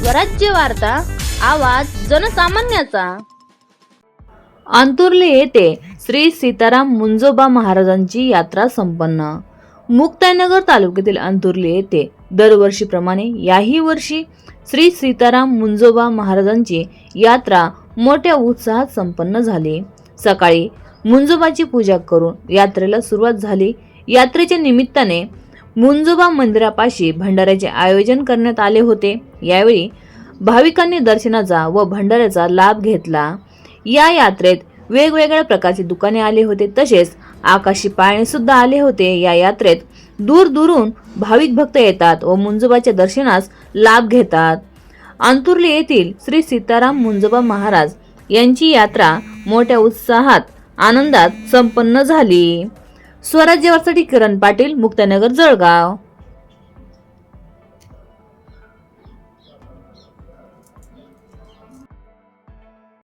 स्वराज्य वार्ता, आवाज जनसामान्याचा। अंतुर्ली येथे श्री सीताराम मुंजोबा महाराजांची यात्रा संपन्न। मुक्ताईनगर तालुक्यातील अंतुर्ली येथे दरवर्षीप्रमाणे याही वर्षी श्री सीताराम मुंजोबा महाराजांची यात्रा मोठ्या उत्साहात संपन्न झाली। सकाळी मुंजोबाची पूजा करून यात्रेला सुरुवात झाली। यात्रेच्या निमित्ताने मुंजोबा मंदिरापाशी भंडाऱ्याचे आयोजन करण्यात आले होते। यावेळी भाविकांनी दर्शनाचा व भंडाऱ्याचा लाभ घेतला। या यात्रेत वेगवेगळ्या प्रकारचे दुकाने आले होते, तसेच आकाशी पाळणे सुद्धा आले होते। या यात्रेत दूर दूरून भाविक भक्त येतात व मुंजोबाच्या दर्शनास लाभ घेतात। अंतुर्ली येथील श्री सीताराम मुंजोबा महाराज यांची यात्रा मोठ्या उत्साहात आनंदात संपन्न झाली। स्वराज्य वार्तासाठी किरण पाटील, मुक्ताईनगर, जळगाव।